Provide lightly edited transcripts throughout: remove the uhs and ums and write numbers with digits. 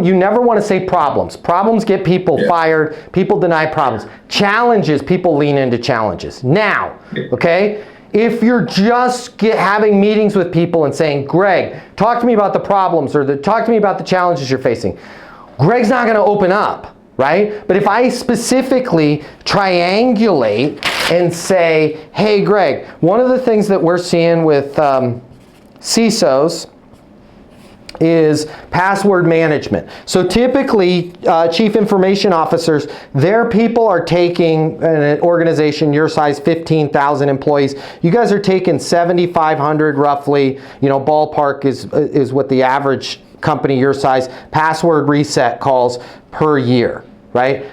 You never want to say problems. Problems get people fired. People deny problems. Challenges, people lean into challenges. Now, okay, if you're just having meetings with people and saying, Greg, talk to me about the problems, or talk to me about the challenges you're facing, Greg's not going to open up, right? But if I specifically triangulate and say, hey, Greg, one of the things that we're seeing with CISOs is password management. So typically, chief information officers, their people are taking, an organization your size, 15,000 employees, you guys are taking 7,500 roughly, ballpark is what the average company your size, password reset calls per year, right?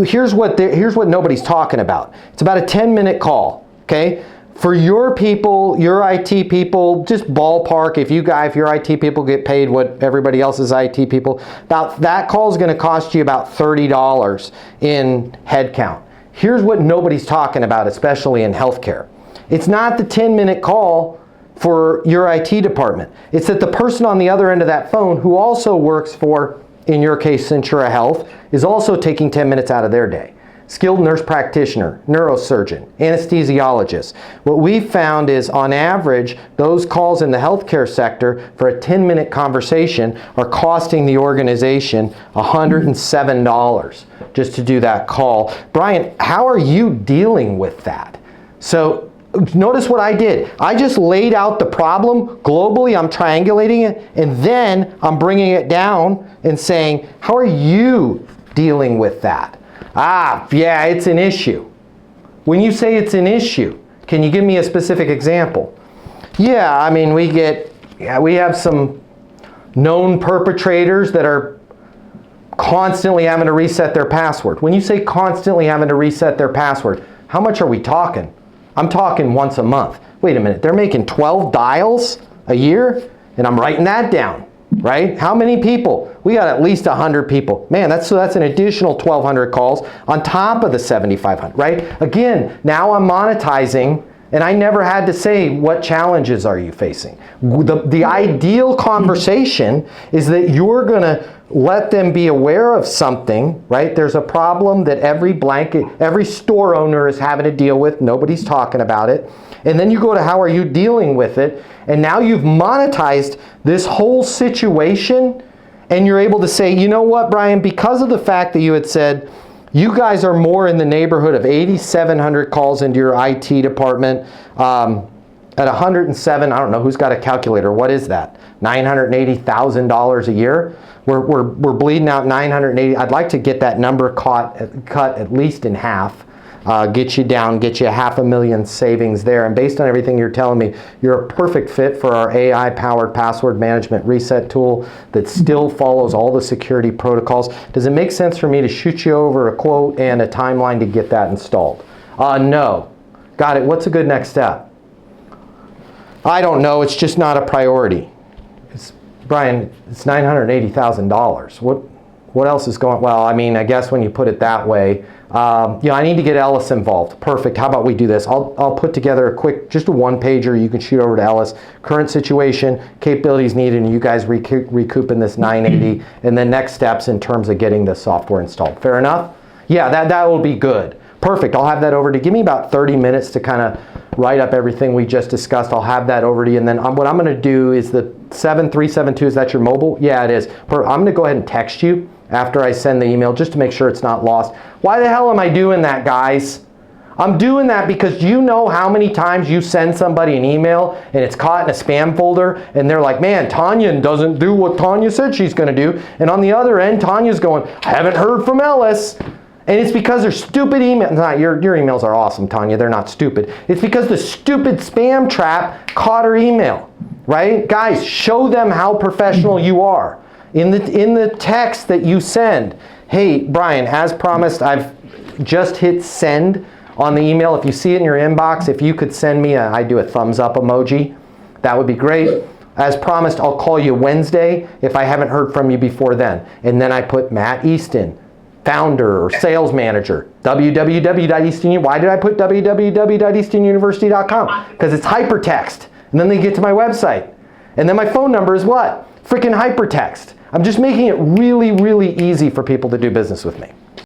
Here's what nobody's talking about. It's about a 10-minute call, okay? For your people, your IT people, just ballpark, if your IT people get paid what everybody else's IT people, that call is going to cost you about $30 in headcount. Here's what nobody's talking about, especially in healthcare. It's not the 10-minute call for your IT department. It's that the person on the other end of that phone who also works for, in your case, Centura Health, is also taking 10 minutes out of their day. Skilled nurse practitioner, neurosurgeon, anesthesiologist. What we've found is, on average, those calls in the healthcare sector for a 10-minute conversation are costing the organization $107 just to do that call. Brian, how are you dealing with that? So notice what I did. I just laid out the problem globally. I'm triangulating it, and then I'm bringing it down and saying, how are you dealing with that? Yeah, it's an issue. When you say it's an issue, can you give me a specific example? Yeah, I mean, we have some known perpetrators that are constantly having to reset their password. When you say constantly having to reset their password, how much are we talking? I'm talking once a month. Wait a minute, they're making 12 dials a year, and I'm writing that down, right? How many people? We got at least 100 people. Man, that's an additional 1,200 calls on top of the 7,500, right? Again, now I'm monetizing, and I never had to say, what challenges are you facing? The ideal conversation is that you're gonna let them be aware of something, right? There's a problem that every store owner is having to deal with. Nobody's talking about it. And then you go to how are you dealing with it? And now you've monetized this whole situation, and you're able to say, you know what, Brian, because of the fact that you had said, you guys are more in the neighborhood of 8,700 calls into your IT department at 107, I don't know, who's got a calculator? What is that? $980,000 a year? We're bleeding out 980. I'd like to get that number cut at least in half. Get you $500,000 savings there. And based on everything you're telling me, you're a perfect fit for our AI-powered password management reset tool that still follows all the security protocols. Does it make sense for me to shoot you over a quote and a timeline to get that installed? No. Got it. What's a good next step? I don't know. It's just not a priority. Brian, it's $980,000. What else is going? Well, I mean, I guess when you put it that way, I need to get Ellis involved. Perfect. How about we do this? I'll put together a quick, just a one-pager you can shoot over to Ellis. Current situation, capabilities needed, and you guys recouping this 980, and then next steps in terms of getting the software installed. Fair enough? Yeah, that will be good. Perfect. I'll have that over to give me about 30 minutes to kind of write up everything we just discussed. I'll have that over to you, and then what I'm going to do is the 7372, is that your mobile? Yeah, it is. I'm going to go ahead and text you after I send the email just to make sure it's not lost. Why the hell am I doing that, guys? I'm doing that because you know how many times you send somebody an email and it's caught in a spam folder and they're like, man, Tanya doesn't do what Tanya said she's going to do. And on the other end, Tanya's going, I haven't heard from Ellis. And it's because they're stupid emails. Your emails are awesome, Tanya. They're not stupid. It's because the stupid spam trap caught her email, right? Guys, show them how professional you are. In the text that you send, hey, Brian, as promised, I've just hit send on the email. If you see it in your inbox, if you could send me I do a thumbs up emoji, that would be great. As promised, I'll call you Wednesday if I haven't heard from you before then. And then I put Matt Easton, founder or sales manager, www.easton. Why did I put www.eastonuniversity.com? Because it's hypertext. And then they get to my website. And then my phone number is what? freaking hypertext. I'm just making it really, really easy for people to do business with me.